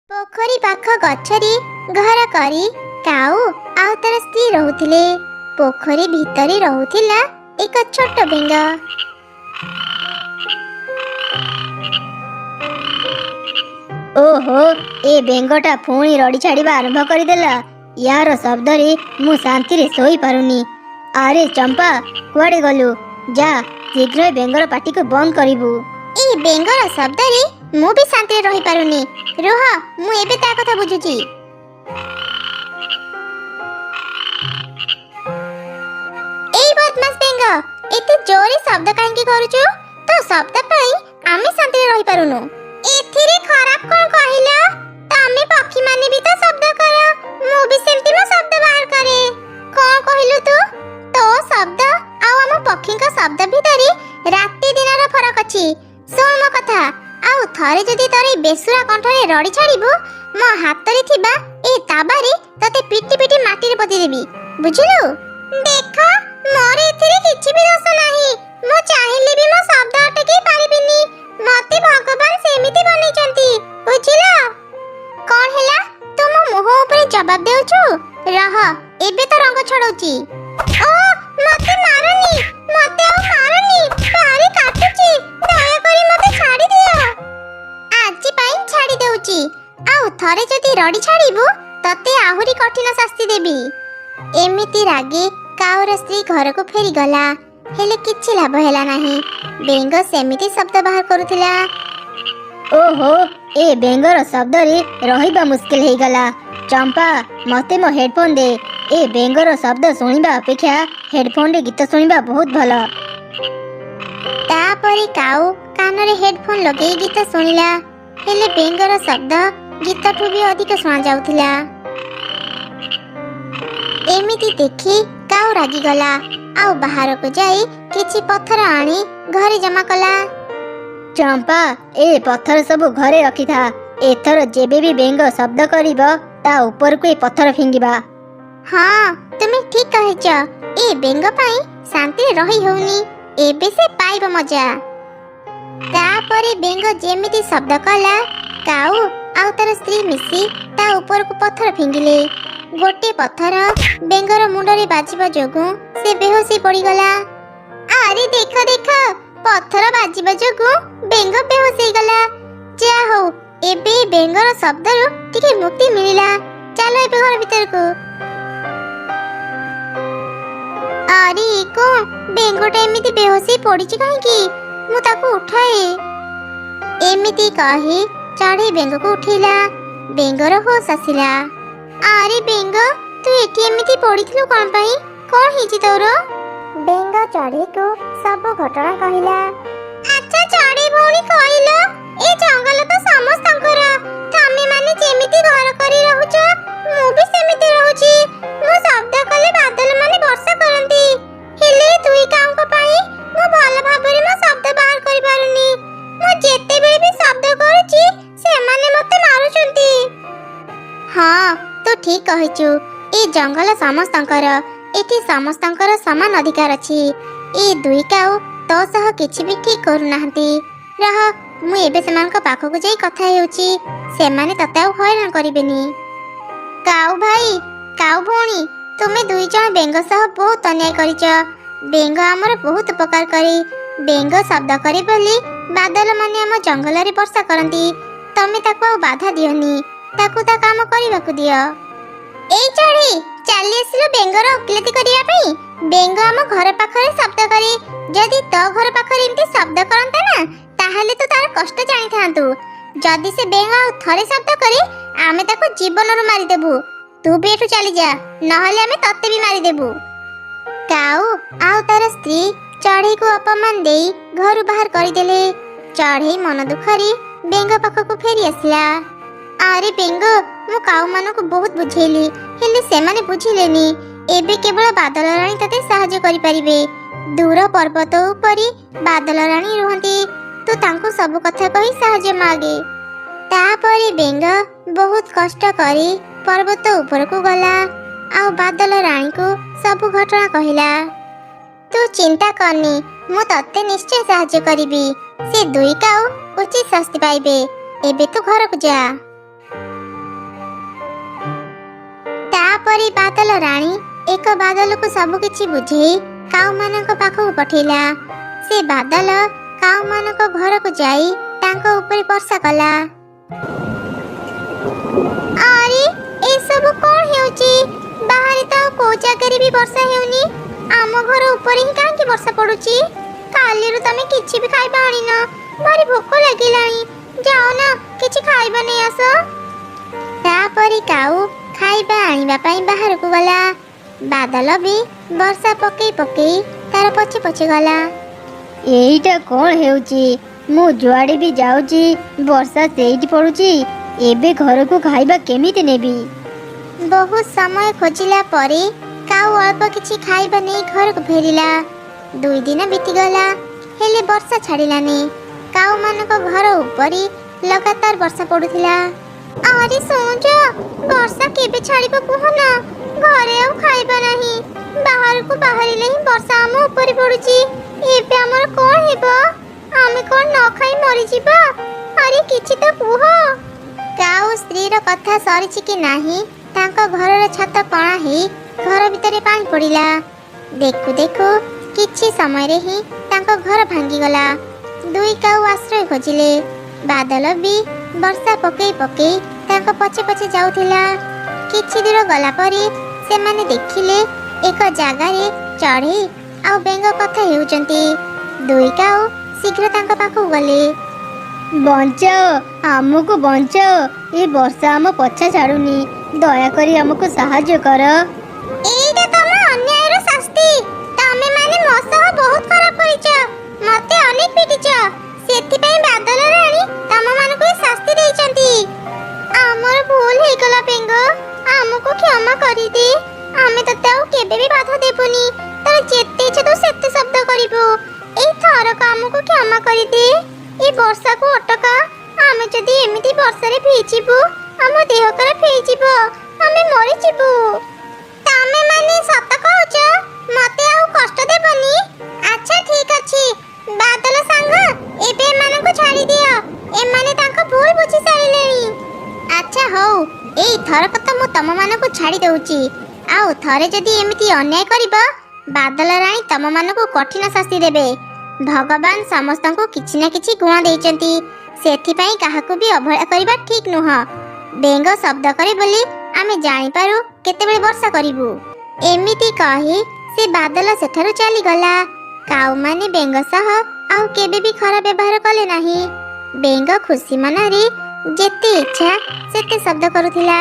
पोखरी पाख गछरी घर करी काऊ आउ तार स्त्री रहुथिले। पोखरी भितरी रहुथिला एक छोट बेंग। ओहो ए बेंगटा पुणी रड़ी छाड़िबा आरंभ करदेला। यार शब्द रे मु शांति रे सोई पारुनी। अरे चंपा कुआडे गलु? जा शीघ्र बेंगर पाटी को बंद करिबु। ए बेंगर शब्द रे मु भी शांति रे रही पारुनी। रुह मु एबे ता कथा बुझुची। ए बदमाश बेंग एते जोरे शब्द काहेकि करूछु? तो शब्द पई आमे शांति रे रही पारुनु। एथिरे खराब कोन कहिलो? तमे पक्षी माने भी तो शब्द करो। मु भी सेमति म शब्द बाहर करे। कोन कहिलु तू? तो शब्द आ हम पक्षी का शब्द भितरी राति दिन रा फरक अछि। सुन म कथा आउ थरे जदी तोरे बेसुरा कंठरे रडी छाड़िबो मो हातरे थिबा ए ताबारे तते पिटी पिटी माटी रे पति देबी। बुझिलु? देखो मोर एथिरे किछि भी दोष नाही। मु चाहिले भी मो शब्द अटकी पारिबिनी। मते भगवान सेमिति बनेचंती। बुझिला? कोन हैला तुम मुह ऊपर जवाब देउछु? रह एबे तो रंग छडौची। ओ मते मारनी मते आ मारनी पारी काटुची। दया करी मते छाडी दियो। आजि पाई छाडी देउची। आउ थरे जदी रडी छाडीबु तते आहुरी कठिन शास्ति देबी। एमिति रागे काउर स्त्री घर को फेरी गला। हेले किछि लाभ हैला नाही। बेंग सेमिति शब्द बाहर करूथिला। ओहो ए बेंगर शब्द रे रहिबा मुश्किल हे गला। चंपा मते मो हेडफोन दे। ए बेंगर शब्द सुनिबा अपेक्षा हेडफोन रे गीत सुनिबा बहुत भलो। तापरे काऊ कानरे हेडफोन लगे गीत सुनिला। हेले बेंगर शब्द गीतठु भी अधिक सुना जाउथिला। एमिति देखि काऊ रागी गला। आउ बाहर को जाई किछि पत्थर आनी घरे जमा कला। चंपा ए पत्थर सब घरे रखी था। एथर जेबे भी बेंग शब्द करिबो ता ऊपर को ए पत्थर फिंगिबा। हाँ तुमे ठीक कहैछ। ए बेंग पाई शांति रे रही होउनी। एबे से पाइब मजा। तापरे बेंग जेमिति शब्द कला काऊ आउ तार स्त्री मिसी ता ऊपर को पत्थर फिंगिले। गोटे पत्थर बेंगर मुंडरे बाजिबा जोगु से बेहोशी पड़ी गला। अरे देखो देखो पत्थर बाजिबा जोगु बेंग बेहोश हे गला। जा हो एबे बेंगर शब्दरु टिके मुक्ति मिलिला। चलो एबे घर भीतर को। अरे को बेंगटा एमिति बेहोशी पड़िछि काहेकि? मु ताको उठाए। एमिति कहि चढ़ी बेंग को उठेला। बेंगर होश आसिला। अरे बेंग तू एठी एमिति पड़िथिलु कोन पई? कोन हिची तोर? बेंग चढ़ी को सब घटना कहिला। अच्छा चढ़ी भौणी कहिलो ए जंगल तो समस्तंकर। तमे माने जेमिति घर करी रहउछ मु भी सेमिति रहउची। मु शब्द कले बादल माने वर्षा करंती। हेले तुई काउ को पई मु भल भाबरे मो शब्द बाहर करि पारुनी। मु जेते बेले भी शब्द करूची से माने मते मारुचंती। हां तो ठीक कहिचु। ए जंगल समस्तंकर। एठी समस्तंकर समान अधिकार अछि। ए दुई काउ तो सह किछि भी ठीक करू नाहंती। रह मु एबे सेमान को पाखो को जाई कथा हेउची। से माने तते आ हैरान करिबेनी। काउ भाई काउ भौणी तुमे दुई जण बेंग सह बहुत अन्याय करिच। बेंग हमर बहुत उपकार करी। बेंग शब्द करी बोली बादल माने हम जंगल रे वर्षा करंती। तमे ताको बाधा दियोनी। ताको ता काम करिबाकू दियो। ए चढ़ी चाली आसिलो बेंगर ओकिलती करिया पई। बेंग हम घर पाखरे शब्द करी। जदी तो घर पाखरे इमती शब्द करंता ना ताहाले तो तार कष्ट जानि थांतु। जदी से बेंग थरे शब्द करी आमे ताको जीवनरु मारि देबु। तू भी एठु चली जा नहले आमे तत्ते भी मारि देबु। काऊ आउ तार स्त्री चढ़ी को अपमान देई घर बाहर करि देले। चढ़ी मन दुखरी बेंग पाखको फेरी आसिला। अरे बेंग मु काऊ मानो को बहुत बुझेली हेले से माने बुझिलेनी। एबे केवल बादल रानी तते सहाय्य करि परिबे। दूर पर्वत उपरी बादल रानी रहंती। तू तांको सब कथा कहि सहाय्य मागे। तापरे बेंग बहुत कष्ट करी पर्वत ऊपर को गला। आ बादल रानी को सब घटना कहिला। तू चिंता करनी मु तते निश्चय सहाय्य करिबी। से दुई काऊ उचित शास्ति पाइबे। एबे तो घर को जा। ତାପରେ ବାଦଲ ରାଣୀ ଏକ ବାଦଲକୁ ସବୁ କିଛି ବୁଝେଇ କାଉମାନଙ୍କ ପାଖକୁ ପଠେଇଲା। ସେ ବାଦଲ କାଉମାନଙ୍କ ଘରକୁ ଯାଇ ତାଙ୍କ ଉପରେ ବର୍ଷା କଲା। ଆରେ ଏସବୁ କଣ ହେଉଛି? ବାହାରେ ତ ଆଉ କୋଉ ଜାଗାରେ ବି ବର୍ଷା ହେଉନି। ଆମ ଘର ଉପରେ ହିଁ କାହିଁକି ବର୍ଷା ପଡୁଛି? କାଲିରୁ ତମେ କିଛି ବି ଖାଇବା ଆଣିନ। ଭାରି ଭୋକ ଲାଗିଲାଣି। ଯାଅ ନା କିଛି ଖାଇବା ନେଇ ଆସ। ତାପରେ କାଉ ଖାଇବା ଆଣିବା ପାଇଁ ବାହାରକୁ ଗଲା। ବାଦଲ ବି ବର୍ଷା ପକେଇ ପକେଇ ତାର ପଛେ ପଛେ ଗଲା। ଏଇଟା କଣ ହେଉଛି? ମୁଁ ଯୁଆଡ଼େ ବି ଯାଉଛି ବର୍ଷା ସେଇଠି ପଡ଼ୁଛି। ଏବେ ଘରକୁ ଖାଇବା କେମିତି ନେବି? ବହୁତ ସମୟ ଖୋଜିଲା ପରେ କାଉ ଅଳ୍ପ କିଛି ଖାଇବା ନେଇ ଘରକୁ ଫେରିଲା। 2 ଦିନ ବିତିଗଲା, ହେଲେ ବର୍ଷା ଛାଡ଼ିଲାନି। କାଉମାନଙ୍କ ଘର ଉପରେ ଲଗାତାର ବର୍ଷା ପଡୁଥିଲା। ଆରେ ସୋଞ୍ଚ, ବର୍ଷା କେବେ ଛାଡ଼ିବ କୁହନା? ଘରେ ଆଉ ଖାଇବା ନାହିଁ। ବାହାରକୁ ବାହାରିଲେ ହିଁ ବର୍ଷା ଆମ ଉପରେ ପଡୁଛି। ଏବେ ଆମର କଣ ହେବ? ଆମେ କଣ ନ ଖାଇ ମରିଯିବା? ଆରେ କିଛି ତ କୁହ। କାଉ ସ୍ତ୍ରୀର କଥା ସରିଛି କି ନାହିଁ, ତାଙ୍କ ଘରର ଛାତ କଣା ହେଇ ଘର ଭିତରେ ପାଣି ପଡ଼ିଲା। ଦେଖୁ ଦେଖୁ କିଛି ସମୟରେ ହିଁ ତାଙ୍କ ଘର ଭାଙ୍ଗିଗଲା। 2 କାଉ ଆଶ୍ରୟ ଖୋଜିଲେ। ବାଦଲ ବି ବର୍ଷା ପକେଇ ପକେଇ ତାଙ୍କ ପଛେ ପଛେ ଯାଉଥିଲା। କିଛି ଦୂର ଗଲା ପରେ ସେମାନେ ଦେଖିଲେ ଏକ ଜାଗାରେ ଚଢ଼େଇ ଆଉ ବେଙ୍ଗ କଥା ହେଉଛନ୍ତି। 2 କାଉ ଶୀଘ୍ର ତାଙ୍କ ପାଖକୁ ଗଲେ। ବଞ୍ଚାଅ, ଆମକୁ ବଞ୍ଚାଅ। ଏ ବର୍ଷା ଆମ ପଛା ଛାଡୁନି। ଦୟାକରି ଆମକୁ ସାହାଯ୍ୟ କର। ଏଇଟା ତମ ଅନ୍ୟାୟର ଶାସ୍ତି। ତମେ ମାନେ ମୋ ସହ ବହୁତ ଖରାପ କରିଛ। ମତେ ଅନେକ ପିଟିଛ। ସେଥିପାଇଁ ବାଦଲ ରାଣୀ ତମମାନଙ୍କୁ ଏ ଶାସ୍ତି ଦେଇଛନ୍ତି। ଆମର ଭୁଲ ହେଇଗଲା ବେଙ୍ଗ। ଆମକୁ କ୍ଷମା କରିଦେ। ଆମେ ତତେ ଆଉ କେବେ ବି ବାଧା ଦେବୁନି। ତୋର ଯେତେ ଇଚ୍ଛା ତୁ ସେତେ ଶବ୍ଦ କରିବୁ। ଏଇ ଥରକ ଆମକୁ କ୍ଷମା କରିଦେ। ଏ ବର୍ଷାକୁ ଅଟକା। ଆମେ ଯଦି ଏମିତି ବର୍ଷାରେ ଭିଜିବୁ ଆମ ଦେହ ଖରାପ ହେଇଯିବ। ଆମେ ମରିଯିବୁ। ତମେ ମାନେ ସତ କହୁଛ? ମତେ ଆଉ କଷ୍ଟ ଦେବନି? ଆଚ୍ଛା ଠିକ ଅଛି। ବାଦଲ ସାଙ୍ଗ, ଏବେ ଏମାନଙ୍କୁ ଛାଡ଼ି ଦିଅ। ଏମାନେ ତାଙ୍କ ଭୁଲ ବୁଝି ସାରିଲେଣି। ଆଚ୍ଛା ହଉ, ଏଇ ଥରକ ତ ମୁଁ ତମମାନଙ୍କୁ ଛାଡ଼ି ଦଉଛି। ଆଉ ଥରେ ଯଦି ଏମିତି ଅନ୍ୟାୟ କରିବ, ବାଦଲ ରାଣୀ ତମମାନଙ୍କୁ କଠିନ ଶାସ୍ତି ଦେବେ। ଭଗବାନ ସମସ୍ତଙ୍କୁ କିଛି ନା କିଛି ଗୁଣ ଦେଇଛନ୍ତି। ସେଥିପାଇଁ କାହାକୁ ବି ଅବହେଳା କରିବା ଠିକ ନୁହଁ। ବେଙ୍ଗ ଶବ୍ଦ କରେ ବୋଲି ଆମେ ଜାଣିପାରୁ କେତେବେଳେ ବର୍ଷା କରିବୁ। ଏମିତି କହି ସେ ବାଦଲ ସେଠାରୁ ଚାଲିଗଲା। କାଉମାନେ ବେଙ୍ଗ ସହ ଆଉ କେବେ ବି ଖରାପ ବ୍ୟବହାର କଲେ ନାହିଁ। ବେଙ୍ଗ ଖୁସି ମନରେ ଯେତେ ଇଚ୍ଛା ସେତେ ଶବ୍ଦ କରୁଥିଲା।